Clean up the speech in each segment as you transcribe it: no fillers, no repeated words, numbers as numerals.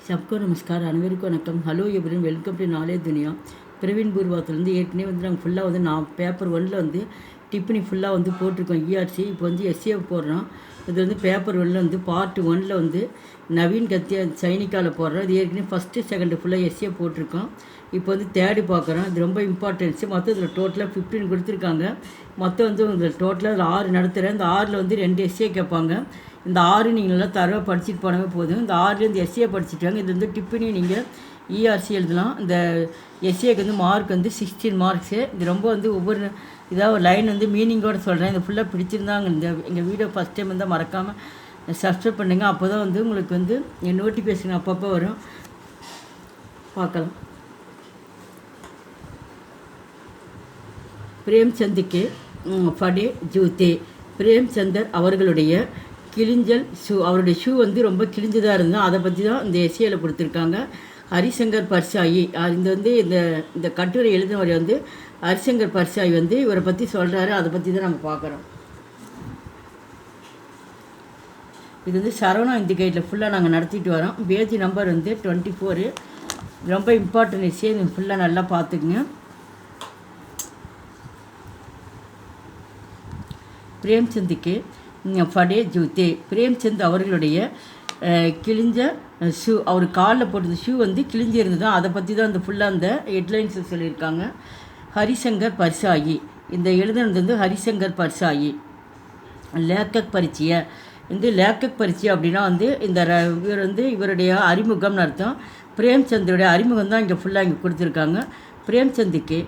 सबको नमस्कार அனைவருக்கும் வணக்கம். Hello everyone, welcome to knowledge Duniya. Praveen பூர்வாத்துலேருந்து ஏற்கனவே நாங்கள் ஃபுல்லாக நான் பேப்பர் 1ல் டிப்பனி ஃபுல்லாக போட்டிருக்கோம். இஆர்சி இப்போ எஸ்ஏ போடுறோம். இது பேப்பர் 1ல் பார்ட் 1ல் நவீன் கத்தியா சைனிக்காவில் போடுறோம். இது ஏற்கனவே ஃபஸ்ட்டு செகண்டு ஃபுல்லாக எஸ்ஏ போட்டிருக்கோம். இப்போ தேர்டு பார்க்குறோம். இது ரொம்ப இம்பார்ட்டன்ஸு. மொத்தம் இதில் டோட்டலாக 15 கொடுத்துருக்காங்க. மொத்தம் இதில் டோட்டலாக இதில் 6 நடத்துகிறேன். இந்த 6ல் 2 எஸ்ஏ கேட்பாங்க. இந்த 6 நீங்கள் நல்லா தரவாக படிச்சுட்டு போனவே போதும். இந்த 6லேருந்து எஸ்ஏ படிச்சுட்டாங்க. இது டிப்பனி நீங்கள் இஆர்சி எழுதலாம். இந்த எஸ்ஏக்கு மார்க் 16 மார்க்ஸு. இது ரொம்ப ஒவ்வொரு இதாக ஒரு லைன் மீனிங்கோடு சொல்கிறேன். இது ஃபுல்லாக பிடிச்சிருந்தாங்க. எங்கள் வீடியோ ஃபஸ்ட் டைம் மறக்காமல் சப்ஸ்கிரைப் பண்ணுங்கள். அப்போ தான் உங்களுக்கு என் நோட்டிஃபிகேஷன் அப்பப்போ வரும், பார்க்கலாம். பிரேம்சந்துக்கு ஃபடே ஜூத்தே. பிரேம்சந்தர் அவர்களுடைய கிழிஞ்சல் ஷூ, அவருடைய ஷூ ரொம்ப கிழிஞ்சதாக இருந்தது. அதை பற்றி தான் இந்த எஸ்ஏயில் கொடுத்துருக்காங்க. ஹரிசங்கர் பர்சாயி இந்த இந்த கட்டுரை எழுதினவர் ஹரிசங்கர் பர்சாயி இவரை பற்றி சொல்கிறாரு. அதை பற்றி தான் நம்ம பார்க்குறோம். இது சரவணா இண்டிகேட்டில் ஃபுல்லாக நாங்கள் நடத்திட்டு வரோம். Page number 24. ரொம்ப இம்பார்ட்டன்ட் எஸ்ஏ. இது ஃபுல்லாக நல்லா பார்த்துக்குங்க. பிரேம்சந்துக்கு ஃபடே ஜூத்தே. பிரேம்சந்த் அவர்களுடைய கிழிஞ்ச ஷூ, அவர் காலில் போட்டது ஷூ கிழிஞ்சி இருந்தது. அதை பற்றி தான் ஃபுல்லாக அந்த ஹெட்லைன்ஸை சொல்லியிருக்காங்க. ஹரிசங்கர் பர்சாயி, இந்த எழுதுனது ஹரிசங்கர் பர்சாயி. லேக்கக் பரிச்சய. லேக்கக் பரிச்சை அப்படின்னா இந்த இவர் இவருடைய அறிமுகம்னு அர்த்தம். பிரேம்சந்தருடைய அறிமுகம் தான் இங்கே ஃபுல்லாக இங்கே கொடுத்துருக்காங்க. பிரேம்சந்துக்கு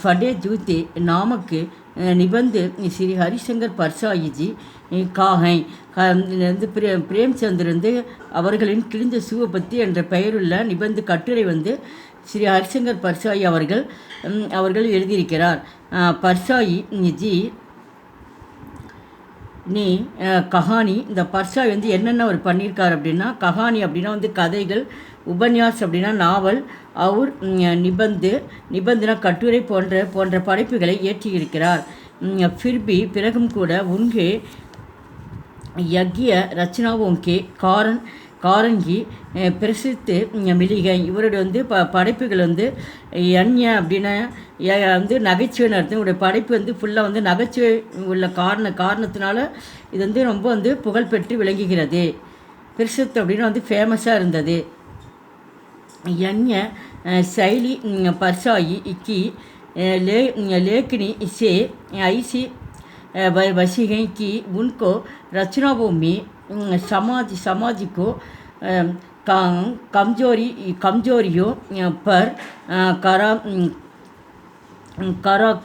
ஃபடே ஜூத்தே நாமக்கு நிபந்து ஸ்ரீ ஹரிசங்கர் பர்சாயிஜி காகை. பிரேம்சந்தர் அவர்களின் கிழிஞ்ச ஷூவை பற்றி என்ற பெயருள்ள நிபந்து கட்டுரை ஸ்ரீ ஹரிசங்கர் பர்சாயி அவர்கள் எழுதியிருக்கிறார். பர்சாயி ஜி நீ கஹானி. இந்த பர்சாய் என்னென்ன அவர் பண்ணியிருக்கார் அப்படின்னா, கஹானி அப்படின்னா கதைகள், உபன்யாஸ் அப்படின்னா நாவல், அவர் நிபந்தனா கட்டுரை போன்ற படைப்புகளை இயற்றியிருக்கிறார். ஃபிர்பி பிறகும் கூட உன்கே யக்ய ரச்சனாவோங்கே காரங்கி பிரசித்து மிளிகை. இவருடைய படைப்புகள் யன்ய அப்படின்னா நகைச்சுவைன்னு அர்த்தம். இவருடைய படைப்பு ஃபுல்லாக நகைச்சுவை உள்ள காரணத்தினால இது ரொம்ப புகழ்பெற்று விளங்குகிறது. பிரசித் அப்படின்னா ஃபேமஸாக இருந்தது. யன்ய சைலி பர்சாயி இக்கி लेखनी से ऐसी वसी हैं कि उनको रचनाओं में समाज को कमजोरियों पर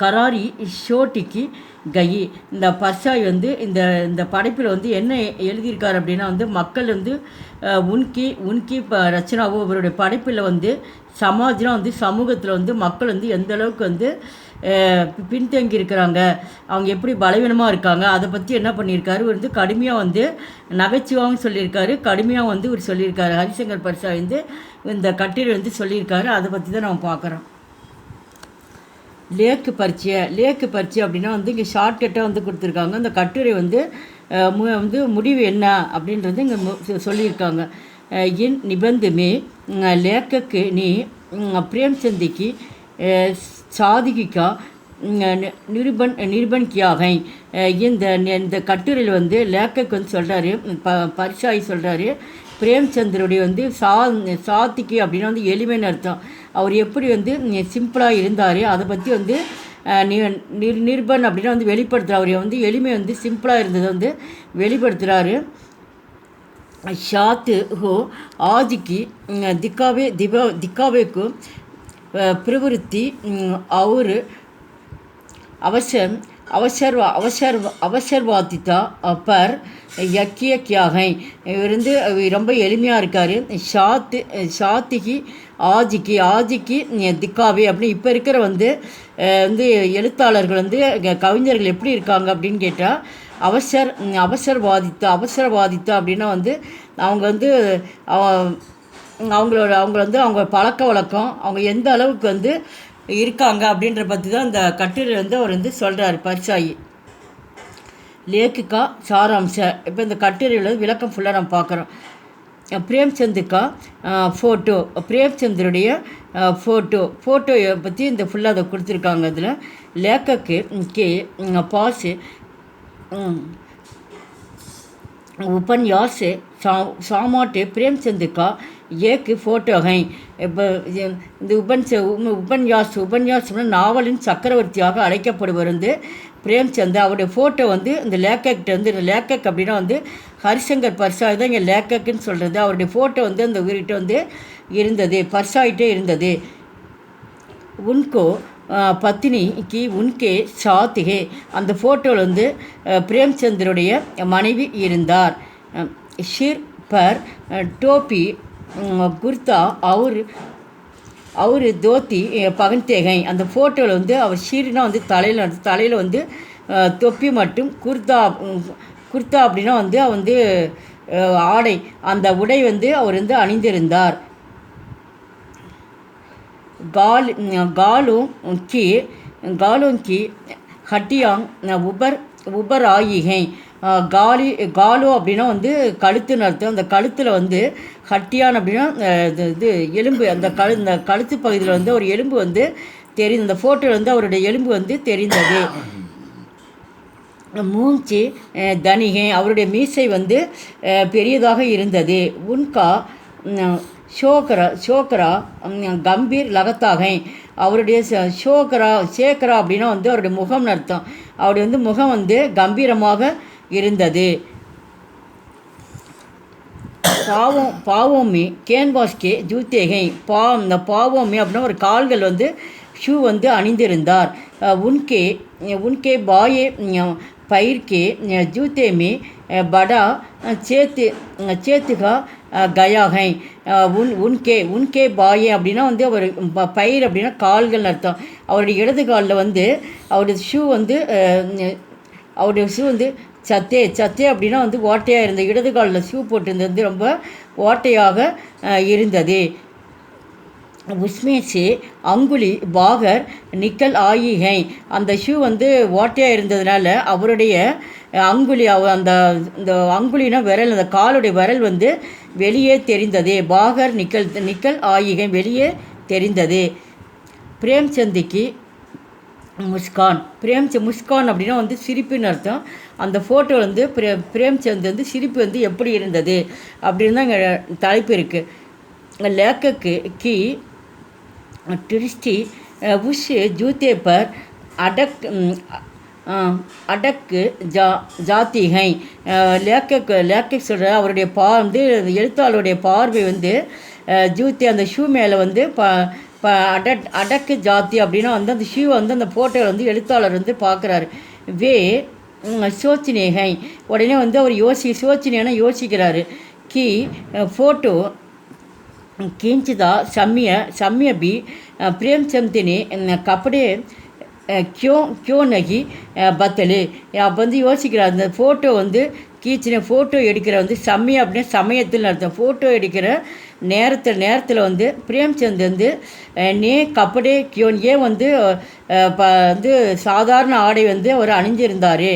करारी ஷோட்டிக்கு கை. இந்த பர்சாய் இந்த படைப்பில் என்ன எழுதியிருக்கார் அப்படின்னா மக்கள் உன்கி ரச்சனாவோ அவருடைய படைப்பில் சமாஜ்னா சமூகத்தில் மக்கள் எந்த அளவுக்கு பின்தங்கி இருக்கிறாங்க, அவங்க எப்படி பலவீனமாக இருக்காங்க, அதை பற்றி என்ன பண்ணியிருக்காரு கடுமையாக நகைச்சுவாகவும் சொல்லியிருக்காரு, கடுமையாக இவர் சொல்லியிருக்காரு. ஹரிசங்கர் பர்சாய் இந்த கட்டுரை சொல்லியிருக்காரு. அதை பற்றி தான் நம்ம பார்க்குறோம். லேக்கு பரிச்சை அப்படின்னா இங்கே ஷார்ட்கட்டாக கொடுத்துருக்காங்க. அந்த கட்டுரை முடிவு என்ன அப்படின்றது இங்கே சொல்லியிருக்காங்க. इन निबंध में लेखक ने प्रेमचंद की सादगी का நிரூபன் கியா है. இந்த கட்டுரையில் லேக்கக் சொல்கிறாரு, பர்சாய் சொல்கிறாரு, பிரேம்சந்தருடைய சாத்திக்கு அப்படின்னா எளிமைன்னு அர்த்தம். அவர் எப்படி சிம்பிளாக இருந்தார் அதை பற்றி நிருபன் அப்படின்னா வெளிப்படுத்துகிறார். அவர் எளிமை சிம்பிளாக இருந்தது வெளிப்படுத்துகிறாரு. शात हो आज की दिखावे को प्रवृत्ति और அவசரவாதித்தா பர் யக்கிய கியாகை. இவர் ரொம்ப எளிமையாக இருக்கார். ஷாத்திக்கு ஆஜிக்கு திக்காவே அப்படின்னு இப்போ இருக்கிற எழுத்தாளர்கள் கவிஞர்கள் எப்படி இருக்காங்க அப்படின்னு கேட்டால் அவசரவாதித்தா அப்படின்னா அவங்க அவங்க பழக்க வழக்கம், அவங்க எந்த அளவுக்கு இருக்காங்க அப்படின்ற பற்றி தான் இந்த கட்டுரை அவர் சொல்கிறார் பர்சாயி. லேக்குக்கா சாராம்ச. இப்போ இந்த கட்டுரையில் விளக்கம் ஃபுல்லாக நம்ம பார்க்குறோம். பிரேம்சந்துக்கா ஃபோட்டோ, பிரேம்சந்தருடைய ஃபோட்டோ பற்றி இந்த ஃபுல்லாக அதை கொடுத்துருக்காங்க. அதில் லேக்கக்கு கே பாஸ் उपन्यास सामाट प्रेमचंद का एक फ़ोटो है. இப்போ இந்த உபன்யாஸ் நாவலின் சக்கரவர்த்தியாக அழைக்கப்படுவர் வந்து பிரேம்சந்த். அவருடைய ஃபோட்டோ வந்து இந்த லேக்கக்கிட்ட வந்து, லேக்கக் அப்படின்னா வந்து ஹரிசங்கர் பர்சாய் தான் இங்கே லேக்கக்குன்னு சொல்கிறது. அவருடைய ஃபோட்டோ வந்து அந்த உயிர்கிட்ட வந்து இருந்தது, பர்சாயிட்டே இருந்தது. உன்கோ பத்தினிக்கு உன்கே சாத்திகே, அந்த ஃபோட்டோவில் வந்து பிரேம்சந்தருடைய மனைவி இருந்தார். ஷிர் பர் டோப்பி குர்தா அவர் தோத்தி பகன்தேகை, அந்த ஃபோட்டோவில் வந்து அவர் ஷீர்னா வந்து தலையில் வந்து தொப்பி மட்டும், குர்தா அப்படின்னா வந்து வந்து ஆடை, அந்த உடை வந்து அவர் வந்து அணிந்திருந்தார். गालों की ஹட்டியாங் உபர் ஆயிகை. காலோ அப்படின்னா வந்து கழுத்துன்னு அர்த்தம். அந்த கழுத்தில் வந்து ஹட்டியான் அப்படின்னா இது எலும்பு, அந்த கழுத்து பகுதியில் வந்து ஒரு எலும்பு வந்து தெரியும். அந்த ஃபோட்டோவில் வந்து அவருடைய எலும்பு வந்து தெரிந்தது. மூஞ்சி தனிகை, அவருடைய மீசை வந்து பெரியதாக இருந்தது. உன்கா ஷோக்கரா கம்பீர் லகத்தாகை, அவருடைய சேக்கரா அப்படின்னா வந்து அவருடைய முகம்னு அர்த்தம். அவருடைய வந்து முகம் வந்து கம்பீரமாக இருந்தது. பாவோமி கேன்வாஸ்கே ஜூத்தேகை, இந்த பாவோமி அப்படின்னா ஒரு கால்கள் வந்து ஷூ வந்து அணிந்திருந்தார். உன்கே பாயே பயிர்கே ஜூத்தேமி படா சேத்துகா கயாகை. உன்கே பாயே அப்படின்னா வந்து அவர் பயிர் அப்படின்னா கால்கள் அர்த்தம். அவருடைய இடது காலில் வந்து அவருடைய ஷூ வந்து சத்தே அப்படின்னா வந்து ஓட்டையாக இருந்தது. இடது காலில் ஷூ போட்டிருந்தது வந்து ரொம்ப ஓட்டையாக இருந்தது. உஸ்மேஷே அங்குலி பாகர் நிக்கல் ஆயிகை, அந்த ஷூ வந்து ஓட்டையாக இருந்ததுனால அவருடைய அங்குலி, அந்த இந்த அங்குலினா விரல், அந்த காலுடைய விரல் வந்து வெளியே தெரிந்தது. பாகர் நிக்கல் ஆயிகை, வெளியே தெரிந்தது. பிரேம்சந்திக்கு முஸ்கான் அப்படின்னா வந்து சிரிப்புன்னு அர்த்தம். அந்த ஃபோட்டோ வந்து பிரேம்சந்த் வந்து சிரிப்பு வந்து எப்படி இருந்தது அப்படின்னு தான் இங்கே தலைப்பு இருக்குது. லேக்கக்கு கி टिरिस्टी उस जूते पर अटक जाती हैं. லேக்கக் சொல்கிற அவருடைய வந்து எழுத்தாளருடைய பார்வை வந்து ஜூத்தி, அந்த ஷூ மேலே வந்து அடக்கு ஜாத்தி அப்படின்னா வந்து அந்த ஷூ வந்து அந்த ஃபோட்டோவில் வந்து எழுத்தாளர் வந்து பார்க்குறாரு. சோச்சினேகை, உடனே வந்து அவர் சோச்சினேனா யோசிக்கிறாரு. கி ஃபோட்டோ खींचता समय भी प्रेमचंद ने कपड़े क्यों नहीं बदले. அப்போ வந்து யோசிக்கிறார், அந்த ஃபோட்டோ வந்து ஃபோட்டோ எடுக்கிற வந்து அப்படின்னா சமயத்தில் அர்த்தம். ஃபோட்டோ எடுக்கிற நேரத்தில் வந்து பிரேம்சந்த் வந்து கப்படே கியோன், ஏன் வந்து வந்து சாதாரண ஆடை வந்து அவர் அணிஞ்சிருந்தார்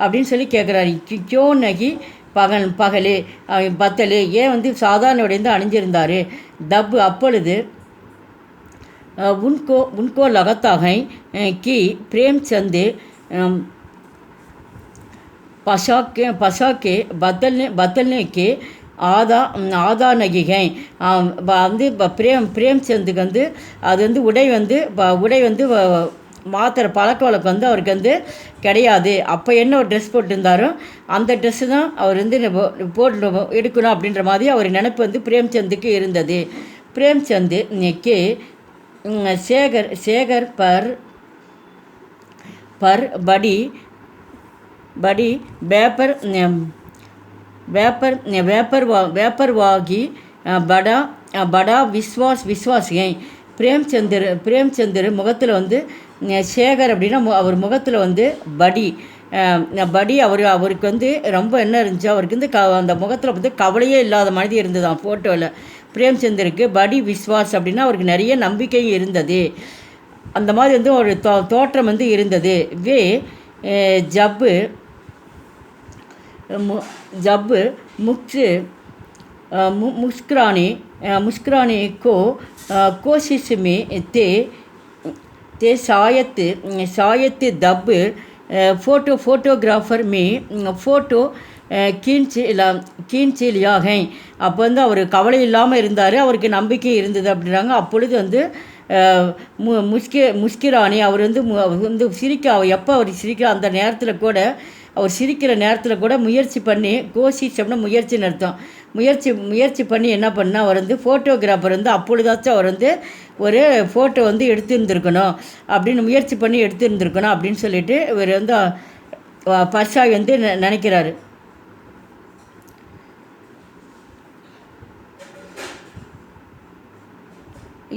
அப்படின்னு சொல்லி கேட்குறாரு. கியோ நகி பகலே பத்தலே, ஏன் வந்து சாதாரண உடைந்து அணிஞ்சிருந்தார். தப்பு அப்பொழுது உன்கோ லகத்தாகை கி பிரேம்சந்த் பசாக்கே பத்தல்னேக்கே ஆதா நகிகை, வந்து பிரேம்சந்துக்கு வந்து அது வந்து உடை வந்து மாத்திர பழக்க வழக்கம் வந்து அவருக்கு வந்து கிடையாது. அப்போ என்ன ஒரு ட்ரெஸ் போட்டிருந்தாரோ அந்த ட்ரெஸ்ஸு தான் அவர் வந்து போட்டு எடுக்கணும் அப்படின்ற மாதிரி அவர் நினைப்பு வந்து பிரேம்சந்துக்கு இருந்தது. பிரேம்சந்த் கே சேகர் பர் बड़ी व्यापरवागी बड़ा विश्वास है. பிரேம்சந்தர் முகத்தில் வந்து சேகர் அப்படின்னா அவர் முகத்தில் வந்து படி அவருக்கு வந்து ரொம்ப என்ன இருந்துச்சு, அவருக்கு வந்து அந்த முகத்தில் வந்து கவலையே இல்லாத மாதிரி இருந்தது ஃபோட்டோவில். பிரேம்சந்தருக்கு படி விஸ்வாஸ் அப்படின்னா அவருக்கு நிறைய நம்பிக்கையும் இருந்தது. அந்த மாதிரி வந்து ஒரு தோற்றம் வந்து இருந்தது. ஜப்பு முக்ஸ் मुस्कुराने को कोशिश में ते शायद दब फोटोग्राफर में फ़ोटो கீன்ச் லியாகை. அப்போ வந்து அவர் கவலை இல்லாமல் இருந்தார், அவருக்கு நம்பிக்கை இருந்தது அப்படின்றாங்க. அப்பொழுது வந்து முஸ்கிரானி அவர் வந்து சிரிக்க, எப்போ அவர் சிரிக்கிற அந்த நேரத்தில் கூட, அவர் சிரிக்கிற நேரத்தில் கூட முயற்சி பண்ணி, கோஷிஷ் அப்படின்னா முயற்சின்னு அர்த்தம், முயற்சி பண்ணி என்ன பண்ணால் அவர் வந்து ஃபோட்டோகிராஃபர் வந்து அப்பொழுதாச்சும் அவர் வந்து ஒரு ஃபோட்டோ வந்து எடுத்துருந்துருக்கணும் அப்படின்னு முயற்சி பண்ணி எடுத்துருந்துருக்கணும் அப்படின்னு சொல்லிட்டு இவர் வந்து பர்ஷாய் வந்து நினைக்கிறாரு.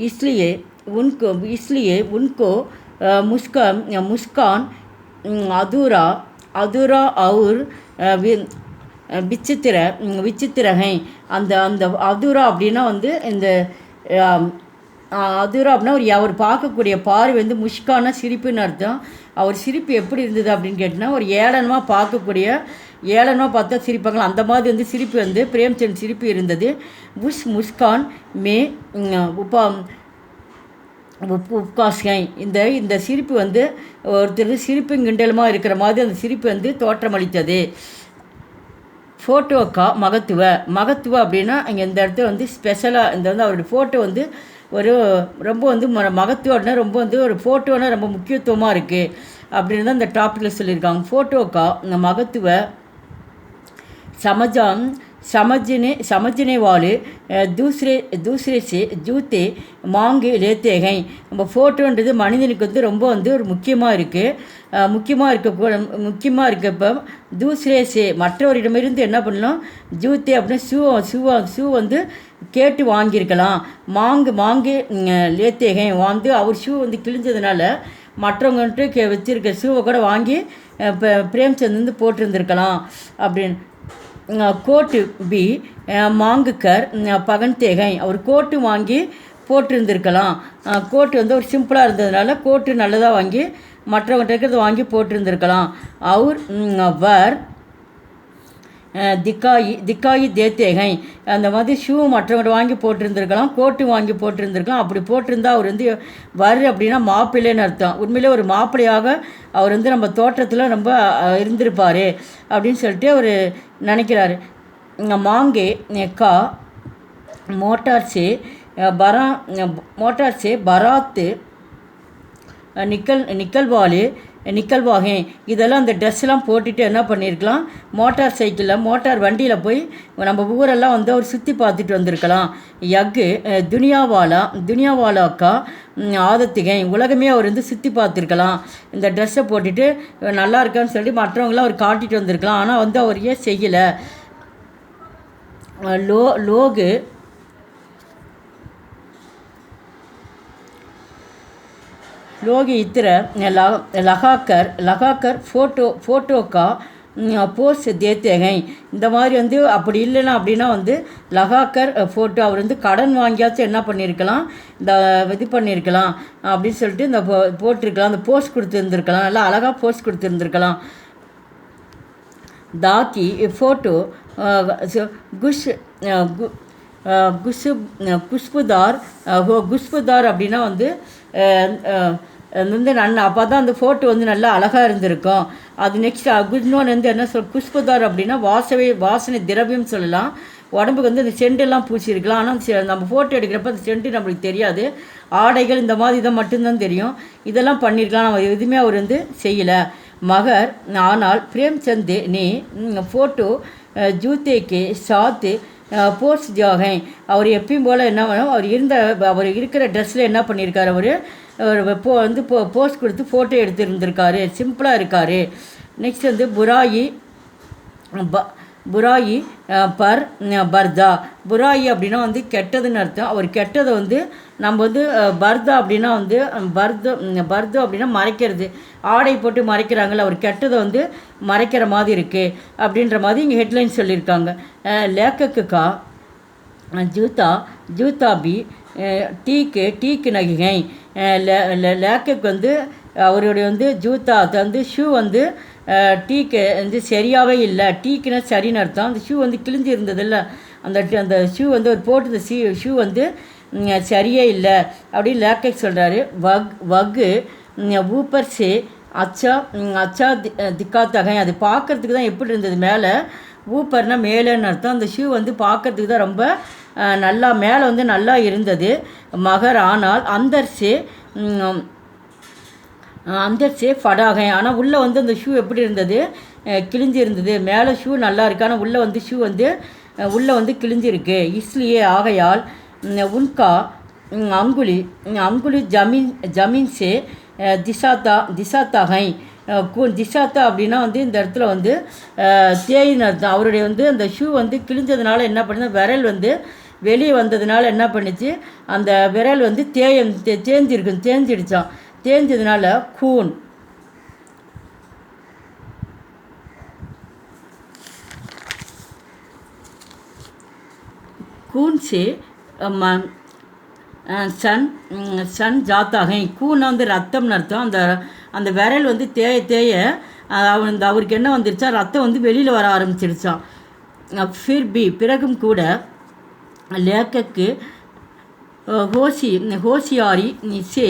इसलिए उनको मुस्कान अधूरा और विचित्र हैं. அந்த அதுரா அப்படின்னா வந்து இந்த அதுரா அப்படின்னா அவர் பார்க்கக்கூடிய பார்வை வந்து முஷ்கான சிரிப்புன்னு அர்த்தம். அவர் சிரிப்பு எப்படி இருந்தது அப்படின்னு கேட்டிங்கன்னா, ஒரு ஏளனமாக பார்த்தா சிரிப்பாங்களா அந்த மாதிரி வந்து சிரிப்பு வந்து பிரேம்சந்த் சிரிப்பு இருந்தது. முஸ்கான் மே உப்காஸ்கை. இந்த சிரிப்பு வந்து ஒருத்தர் சிரிப்பு கிண்டலமாக இருக்கிற மாதிரி அந்த சிரிப்பு வந்து தோற்றமளித்தது. ஃபோட்டோக்கா மகத்துவ அப்படின்னா இங்கே இந்த இடத்துல வந்து ஸ்பெஷலாக இந்த வந்து அவருடைய ஃபோட்டோ வந்து ஒரு ரொம்ப வந்து மகத்துவம்னா ரொம்ப வந்து ஒரு ஃபோட்டோனா ரொம்ப முக்கியத்துவமாக இருக்குது அப்படின்னு தான் இந்த டாப்பிக்கில் சொல்லியிருக்காங்க. ஃபோட்டோக்கா மகத்துவ समझने वाले दूसरे से जूते मांग लेते हैं. நம்ம ஃபோட்டோன்றது மனிதனுக்கு வந்து ரொம்ப வந்து ஒரு முக்கியமாக இருக்கப்போ தூசரே சே மற்றவரிடமிருந்து என்ன பண்ணலாம், ஜூத்தே அப்படின்னா ஷூ வந்து கேட்டு வாங்கியிருக்கலாம். மாங்கு லேத்தேகை வந்து அவர் ஷூ வந்து கிழிஞ்சதுனால மற்றவங்கன்ட்டு வச்சுருக்க ஷூவை கூட வாங்கி பிரேம்சந்த் வந்து போட்டிருந்துருக்கலாம் அப்படின்னு. கோட்டு பி மாங்குக்கர் பகன்தேகை அவர் கோட்டு வாங்கி போட்டிருந்துருக்கலாம். கோட்டு வந்து ஒரு சிம்பிளாக இருந்ததுனால கோட்டு நல்லதாக வாங்கி மற்றவங்கள்ட்ட இருக்கிறது வாங்கி போட்டிருந்துருக்கலாம். அவர் திக்காயி தேத்தேகை அந்த மாதிரி ஷூ மற்றவங்க வாங்கி போட்டிருந்துருக்கலாம், கோட்டு வாங்கி போட்டிருந்துருக்கலாம். அப்படி போட்டிருந்தா அவர் வந்து அப்படின்னா மாப்பிள்ளைன்னு அர்த்தம். உண்மையிலே ஒரு மாப்பிள்ளையாக அவர் வந்து நம்ம தோற்றத்தில் ரொம்ப இருந்திருப்பார் அப்படின்னு சொல்லிட்டு அவர் நினைக்கிறாரு. மாங்கே கா மோட்டார் சே பராத்து நிக்கல்வாகே. இதெல்லாம் அந்த ட்ரெஸ்லாம் போட்டுட்டு என்ன பண்ணியிருக்கலாம், மோட்டார் வண்டியில் போய் நம்ம ஊரெல்லாம் வந்து அவர் சுற்றி பார்த்துட்டு வந்திருக்கலாம். துனியாவாலாக்கா ஆதத்திகை உலகமே அவர் வந்து சுற்றி பார்த்துருக்கலாம். இந்த ட்ரெஸ்ஸை போட்டுட்டு நல்லா இருக்கான்னு சொல்லி மற்றவங்களாம் அவர் காட்டிட்டு வந்திருக்கலாம். ஆனால் வந்து அவர் ஏன் செய்யலை. लोग इतर लगाकर फ़ोटो का போஸ்ட் தேத்தேகை. இந்த மாதிரி வந்து அப்படி இல்லைன்னா அப்படின்னா வந்து லகாக்கர் ஃபோட்டோ அவர் வந்து கடன் வாங்கியாச்சும் என்ன பண்ணியிருக்கலாம், இந்த இது பண்ணியிருக்கலாம் அப்படின்னு சொல்லிட்டு இந்த போட்டிருக்கலாம், அந்த போஸ்ட் கொடுத்துருந்துருக்கலாம், நல்லா அழகாக போஸ்ட் கொடுத்துருந்துருக்கலாம். தாக்கி ஃபோட்டோ குஷ்புதார் அப்படின்னா வந்து வந்து அப்போ தான் அந்த ஃபோட்டோ வந்து நல்லா அழகாக இருந்திருக்கும். அது நெக்ஸ்ட் இன்னொன்று வந்து என்ன குஷ்புதார் அப்படின்னா வாசனை திரவியம் சொல்லலாம். உடம்புக்கு வந்து அந்த செண்டெல்லாம் பூச்சிருக்கலாம். ஆனால் நம்ம ஃபோட்டோ எடுக்கிறப்ப அந்த செண்டு நம்மளுக்கு தெரியாது. ஆடைகள் இந்த மாதிரி இதை மட்டும்தான் தெரியும். இதெல்லாம் பண்ணியிருக்கலாம், நம்ம எதுவுமே அவர் வந்து செய்யலை. ஆனால் பிரேம்சந்த் நீ ஃபோட்டோ ஜூத்தேக்கு சாத்து போஸ்ட் ஜாகை அவர் எப்பயும் போல் என்ன பண்ணும், அவர் இருக்கிற ட்ரெஸ்ஸில் என்ன பண்ணியிருக்காரு, அவர் போஸ்ட் கொடுத்து ஃபோட்டோ எடுத்துருந்துருக்காரு, சிம்பிளாக இருக்கார். நெக்ஸ்ட் வந்து புராயி பர்தா. புராயி அப்படின்னா வந்து கெட்டதுன்னு அர்த்தம். அவர் கெட்டதை வந்து நம்ம வந்து பர்தா அப்படின்னா வந்து பர்து அப்படின்னா மறைக்கிறது, ஆடை போட்டு மறைக்கிறாங்கள்ல, அவர் கெட்டதை வந்து மறைக்கிற மாதிரி இருக்குது அப்படின்ற மாதிரி இங்கே ஹெட்லைன் சொல்லியிருக்காங்க. லேக்கக்குக்கா ஜூத்தாபி டீக்கு நகிகை. லேக்கக்கு வந்து அவருடைய வந்து ஜூத்தா வந்து ஷூ வந்து டீக்கு வந்து சரியாகவே இல்லை. டீக்குன்னா சரின்னு அர்த்தம். அந்த ஷூ வந்து கிழிஞ்சு இருந்ததில்ல, அந்த அந்த ஷூ வந்து ஒரு போட்டு ஷூ வந்து சரியே இல்லை அப்படின்னு லேக்கக் சொல்கிறாரு. வகு ஊப்பர் சே அச்சா அச்சா திக்காத்தகை, அது பார்க்குறதுக்கு தான் எப்படி இருந்தது மேலே, ஊப்பர்னால் மேலேன்னு அர்த்தம். அந்த ஷூ வந்து பார்க்குறதுக்கு தான் ரொம்ப நல்லா மேலே வந்து நல்லா இருந்தது. மகர் ஆனால் அந்தர்சே ஃபடாகை, ஆனால் உள்ளே வந்து அந்த ஷூ எப்படி இருந்தது, கிழிஞ்சி இருந்தது. மேலே ஷூ நல்லா இருக்குது, ஆனால் உள்ளே வந்து ஷூ வந்து உள்ளே வந்து கிழிஞ்சிருக்கு. இஸ்லியே ஆகையால் உன்கா அங்குலி ஜமீன் சே திசாத்தாகை. திசாத்தா அப்படின்னா வந்து இந்த இடத்துல வந்து தேயின்னு அர்த்தம். அவருடைய வந்து அந்த ஷூ வந்து கிழிஞ்சதுனால என்ன பண்ணுது, விரல் வந்து வெளியே வந்ததுனால என்ன பண்ணிச்சு, அந்த விரல் வந்து தேஞ்சிடுச்சான். தேஞ்சதுனால கூன் சே சன் ஜாத்தாகை. கூன்னா வந்து ரத்தம்னு அர்த்தம். அந்த விரல் வந்து தேய அவருக்கு என்ன வந்துருச்சா, ரத்தம் வந்து வெளியில் வர ஆரம்பிச்சிருச்சான். பிறகும் கூட லேக்கக்கு ஹோசியாரி சே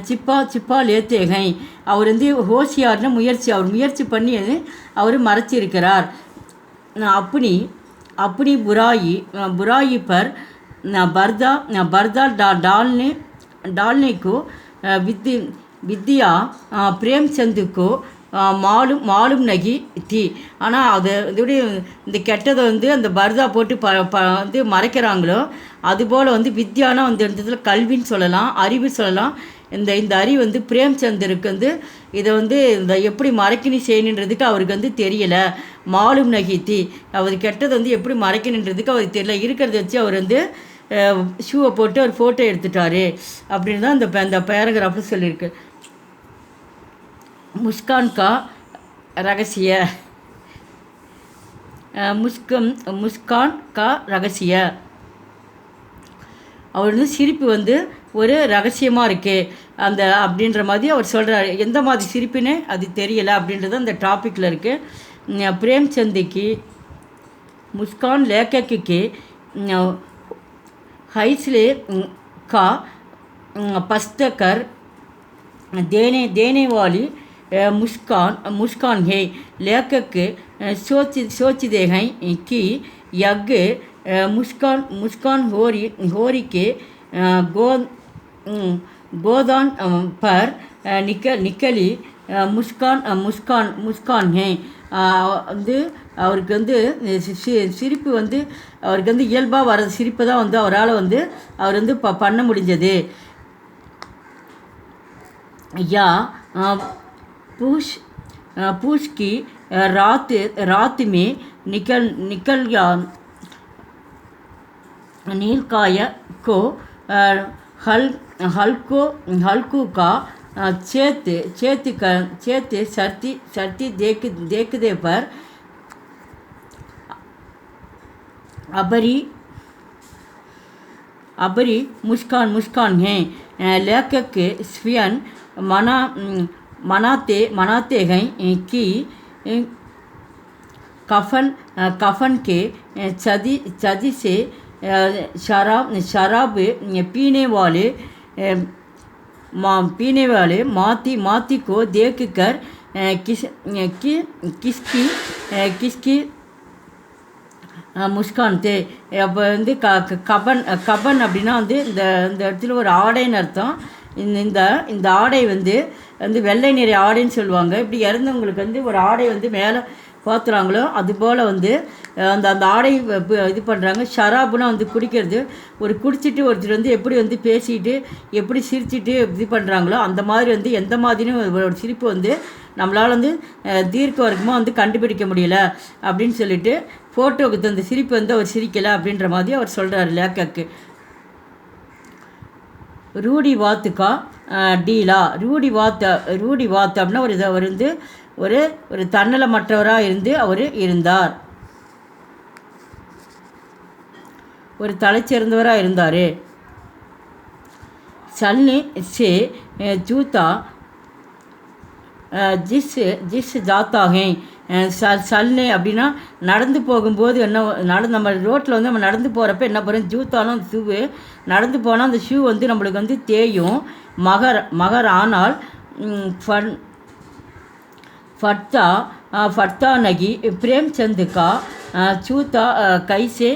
சிப்பா லேத்தேகை. அவர் வந்து ஹோசியார்னா அவர் முயற்சி பண்ணி அவர் மறைச்சிருக்கிறார். अपनी बुराई पर पर्दा डालने को विद्या प्रेमचंद को மாலும் நகி தீ. ஆனால் இதோடைய இந்த கெட்டதை வந்து அந்த பர்தா போட்டு வந்து மறைக்கிறாங்களோ அதுபோல் வந்து வித்யானா வந்து இடத்துல கல்வின்னு சொல்லலாம், அறிவு சொல்லலாம். இந்த அறிவு வந்து பிரேம்சந்தருக்கு வந்து இதை வந்து இந்த எப்படி மறைக்கணும் செய்யணுன்றதுக்கு அவருக்கு வந்து தெரியலை. மாலும் நகித்தி, அவர் கெட்டதை வந்து எப்படி மறைக்கணுன்றதுக்கு அவருக்கு தெரியல. இருக்கிறத வச்சு அவர் வந்து ஷூவை போட்டு அவர் ஃபோட்டோ எடுத்துட்டாரு அப்படின்னு தான் இந்த பேராகிராஃபில் சொல்லியிருக்கு. முஸ்கான் கா ரகசிய முஸ்கான் கா ரகசிய. அவர் வந்து சிரிப்பு வந்து ஒரு ரகசியமாக இருக்குது அந்த அப்படின்ற மாதிரி அவர் சொல்கிறார். எந்த மாதிரி சிரிப்புன்னு அது தெரியலை அப்படின்றது அந்த டாப்பிக்கில் இருக்குது. பிரேம்சந்துக்கு முஸ்கான் லேக்கக்கு ஹைஸ்லே கா பஸ்தகர் देने वाली मुस्कान है. लेखक सोचते हैं कि यज्ञ मुस्कान होरी के गोदान पर निकली मुस्कान है. வந்து அவருக்கு வந்து சிரிப்பு வந்து அவருக்கு வந்து இயல்பாக வர சிரிப்பு தான் வந்து அவரால் வந்து அவர் வந்து பண்ண முடிஞ்சது. या पूछ की रात में निकल गया नीलकाय को हल्को का चेत सर्ती देखने पर अबरी मुस्कान है. लेखक स्वयं मनाते हैं कि कफन के चदी से शराब पीने वाले माती को देखकर किसकी முஸ்கான் தே. அப்போ வந்து கபன் அப்படின்னா வந்து இந்த இடத்துல ஒரு ஆடைன்னு அர்த்தம். இந்த ஆடை வந்து வெள்ளை நிற ஆடைன்னு சொல்லுவாங்க. இப்படி இறந்தவங்களுக்கு வந்து ஒரு ஆடை வந்து மேலே பார்த்துறாங்களோ அதுபோல் வந்து அந்த ஆடை இது பண்ணுறாங்க. ஷராபுனா வந்து குடிக்கிறது. ஒரு குடிச்சிட்டு ஒருத்தர் வந்து எப்படி வந்து பேசிட்டு எப்படி சிரிச்சிட்டு இது பண்ணுறாங்களோ அந்த மாதிரி வந்து எந்த மாதிரியும் ஒரு சிரிப்பு வந்து நம்மளால் வந்து தீர்க்க வரைக்குமா வந்து கண்டுபிடிக்க முடியல அப்படின்னு சொல்லிட்டு ஃபோட்டோவுக்கு அந்த சிரிப்பு வந்து அவர் சிரிக்கலை அப்படின்ற மாதிரி அவர் சொல்கிறார் லேக்கக்கு. ரூடி வாத்துக்கா டீலா. ரூடி வாத்து அப்படின்னா அவர் வந்து ஒரு தன்னலமற்றவராக அவர் இருந்தார், ஒரு தலைச்சிறந்தவராக இருந்தார். சல்னி சே ஜூத்தா जिस जाता है சல்னே அப்படின்னா நடந்து போகும்போது நம்ம ரோட்டில் வந்து நம்ம நடந்து போகிறப்ப என்ன பண்ணுறோம், ஜூத்தாலும் அந்த ஷூவு நடந்து போனால் அந்த ஷூ வந்து நம்மளுக்கு வந்து தேயும். மகர் ஆனால் फटता नहीं प्रेमचंद का चूता कैसे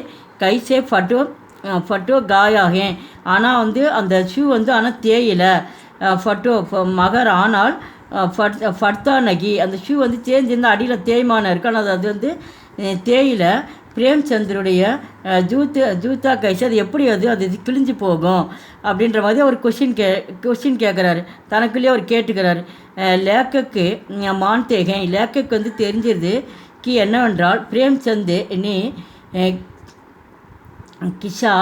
फटो गाया है. ஆனால் வந்து அந்த ஷூ வந்து ஆனால் தேயிலை. மகர் ஆனால் ஃபர்த்தா நகி அந்த ஷூ வந்து தேஞ்சிருந்தால் அடியில் தேய்மானம் இருக்கு, ஆனால் அது வந்து தேயிலை. பிரேம்சந்தருடைய ஜூத்தா கைஸ் அது எப்படி அது கிழிஞ்சு போகும் அப்படின்ற மாதிரி அவர் கொஷின் கேட்குறாரு. தனக்குள்ளேயே அவர் கேட்டுக்கிறாரு. லேக்கக்கு மான்தேகை லேக்கக்கு வந்து தெரிஞ்சிருது கி என்னவென்றால் பிரேம்சந்த் நீ கிஷா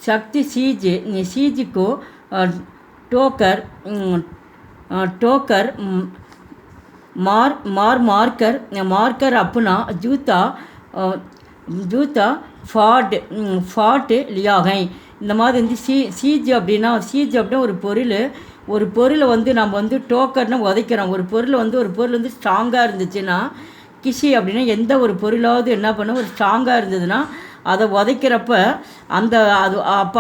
शक्ति सीज को टोकर मार कर अपना जूता फाट लिया है. இந்த மாதிரி வந்து சீஜ் அப்படின்னா ஒரு பொருளை வந்து நம்ம வந்து டோக்கர்னு உதைக்கிறோம். ஒரு பொருள் வந்து ஸ்ட்ராங்காக இருந்துச்சுன்னா, கிஷி அப்படின்னா எந்த ஒரு பொருளாவது என்ன பண்ணும், ஒரு ஸ்ட்ராங்காக இருந்ததுன்னா அதை உதைக்கிறப்ப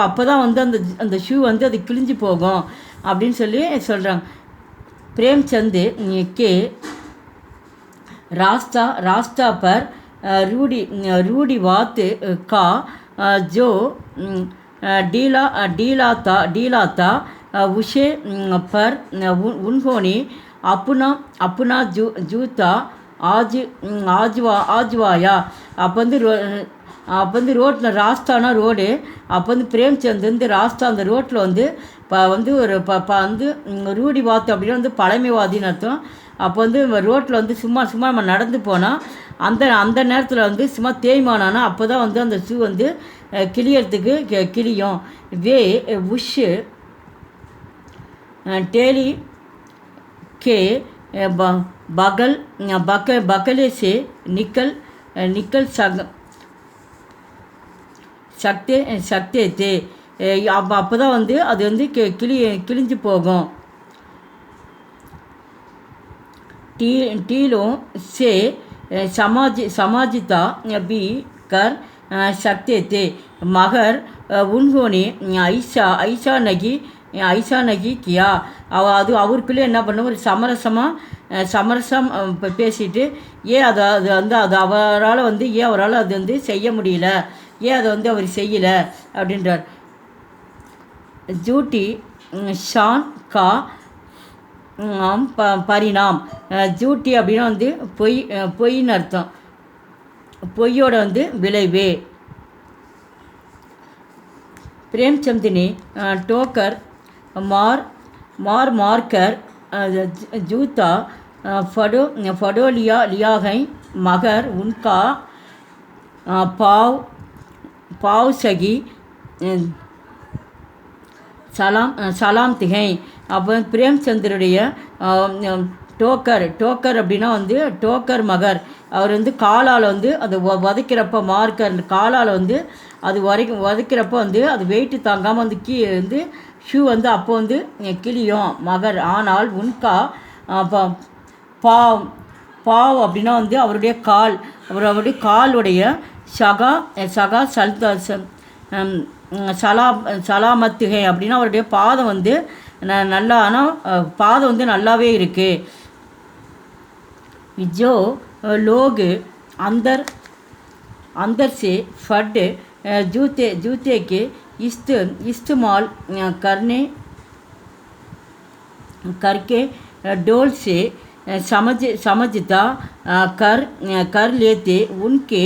அப்போ தான் வந்து அந்த ஷூ வந்து அது கிழிஞ்சு போகும் அப்படின்னு சொல்லி சொல்கிறாங்க. பிரேம்சந்த் கே रास्ता पर रूढ़ी बात का जो ढीला था उसे पर उन्होंने अपना जूता आजवाया. அப்போ வந்து ரோட்டில் ராஸ்தானா ரோடு. அப்போ வந்து பிரேம்சந்த் வந்து ராஸ்தா அந்த ரோட்டில் வந்து வந்து ரூடி வாத்து அப்படின்னா வந்து பழமைவாதின்னு அர்த்தம். அப்போ வந்து ரோட்டில் வந்து சும்மா நம்ம நடந்து போனால் அந்த நேரத்தில் வந்து சும்மா தேய்மானானா அப்போ தான் வந்து அந்த ஷூ வந்து கிளியறதுக்கு கிளியும். உஷ் டேலி கே बगले से निकल सकते थे. அப்போ தான் வந்து அது வந்து கிழிஞ்சு போகும். टीलों से समाजिता भी कर सकते थे मगर उन्होंने ऐसा नहीं किया. அது அவருக்குள்ளே என்ன பண்ணும், ஒரு சமரசம் பேசிட்டு அவரால் அது வந்து செய்ய முடியல, அதை வந்து அவர் செய்யலை அப்படின்றார். ஜூட்டி ஷான் கா பரிணாம். ஜூட்டி அப்படின்னா வந்து பொய்ன்னு அர்த்தம், பொய்யோட வந்து விளைவு. प्रेमचंद ने टोकर मार कर जूता फड़ो लिया है मगर उनका पाव सगी சலாம்த் ஹை. அப்போ பிரேம்சந்தருடைய டோக்கர் அப்படின்னா வந்து டோக்கர் மகர் அவர் வந்து காலால் வந்து அது வதைக்கிறப்ப காலால் வந்து அது வதைக்கிறப்ப வந்து அது வெயிட்டு தாங்காமல் வந்து வந்து ஷூ வந்து அப்போ வந்து கிளியும். மகர் ஆனால் உன்கா பாவ் அப்படின்னா வந்து அவருடைய காலுடைய சகா சலாமத்துகை அப்படின்னா அவருடைய பாதம் வந்து நல்லா, ஆனால் பாதம் வந்து நல்லாவே இருக்குது. जो लोग अंदर से फट जूते के इस्तेमाल करके डोल से समझता कर लेते उनके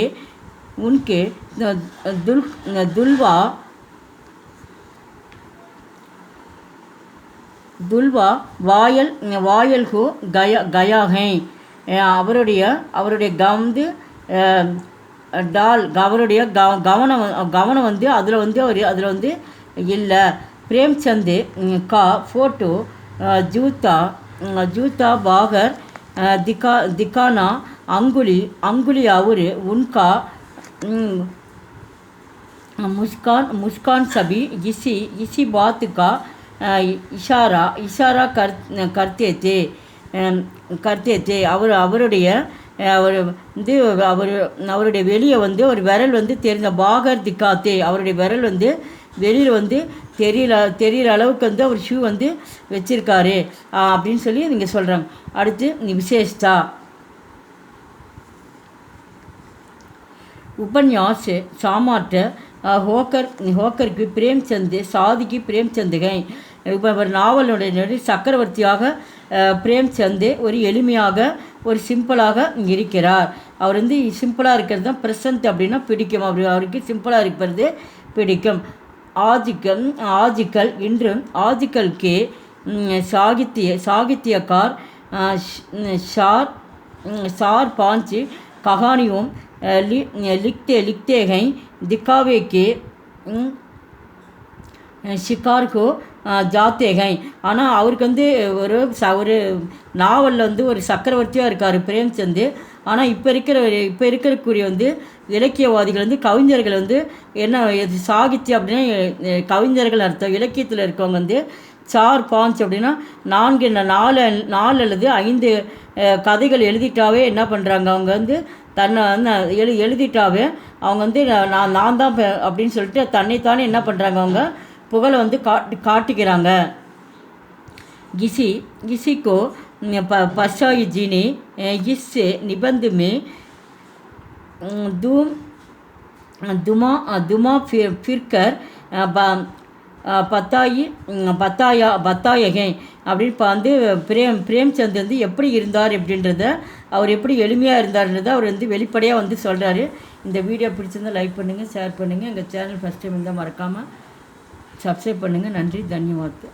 दुल्वा वायल हो गया है. அவருடைய வந்து அவருடைய கவனம் வந்து அதில் வந்து இல்லை. பிரேம்சந்த் கா ஃபோட்டோ जूता बाहर दिखाना अंगुली और उनका मुस्कान सभी इसी बात का इशारा करते थे. करते थे அவருடைய அவர் வந்து அவருடைய வெளியே வந்து ஒரு விரல் வந்து தெரிந்த பாகர் திக்காத்தே அவருடைய விரல் வந்து வெளியில் வந்து தெரியற அளவுக்கு வந்து அவர் ஷூ வந்து வச்சுருக்காரு அப்படின்னு சொல்லி நீங்கள் சொல்கிறாங்க. அடுத்து விசேஷ்டா उपन्यास सामार्थ होकर की प्रेमचंद सादी की प्रेमचंद गई. இப்போ ஒரு நாவலுடைய சக்கரவர்த்தியாக பிரேம்சந்த் ஒரு எளிமையாக ஒரு சிம்பிளாக இருக்கிறார். அவர் வந்து சிம்பிளாக இருக்கிறது தான் பிரசன்ட் அப்படின்னா பிடிக்கும். அவருக்கு சிம்பிளாக இருக்கிறது பிடிக்கும். ஆஜிக்கல் இன்று ஆஜிக்கல் கே சாகித்யக்கார் சார் पांच कहानियों लिखते हैं दिखावे के शिकार को जाते हैं. ஆனால் அவருக்கு வந்து ஒரு நாவலில் வந்து ஒரு சக்கரவர்த்தியாக இருக்கார் பிரேம்சந்த். ஆனால் இப்போ இருக்கக்கூடிய வந்து இலக்கியவாதிகள் வந்து கவிஞர்கள் வந்து என்ன சாகித்யம் அப்படின்னா கவிஞர்கள் அர்த்தம். இலக்கியத்தில் இருக்கவங்க வந்து 4-5 அப்படின்னா 4 அல்லது 5 கதைகள் எழுதிட்டாவே என்ன பண்ணுறாங்க, அவங்க வந்து தன்னை வந்து எழுதிட்டாவே அவங்க வந்து நான் தான் அப்படின்னு சொல்லிட்டு தன்னைத்தானே என்ன பண்ணுறாங்க, அவங்க புகழை வந்து காட்டிக்கிறாங்க. किसी को पशाई जीने इससे निबंध में दुमा फिरकर பத்தாயகை அப்படின்னு வந்து பிரேம்சந்த் வந்து எப்படி இருந்தார் அப்படின்றத, அவர் எப்படி எளிமையாக இருந்தார்ன்றதை அவர் வந்து வெளிப்படையாக வந்து சொல்கிறாரு. இந்த வீடியோ பிடிச்சிருந்தால் லைக் பண்ணுங்கள், ஷேர் பண்ணுங்கள். எங்கள் சேனல் ஃபஸ்ட் டைம் இருந்தால் மறக்காமல் சப்ஸ்கிரைப் பண்ணுங்கள். நன்றி, தன்யவாத்.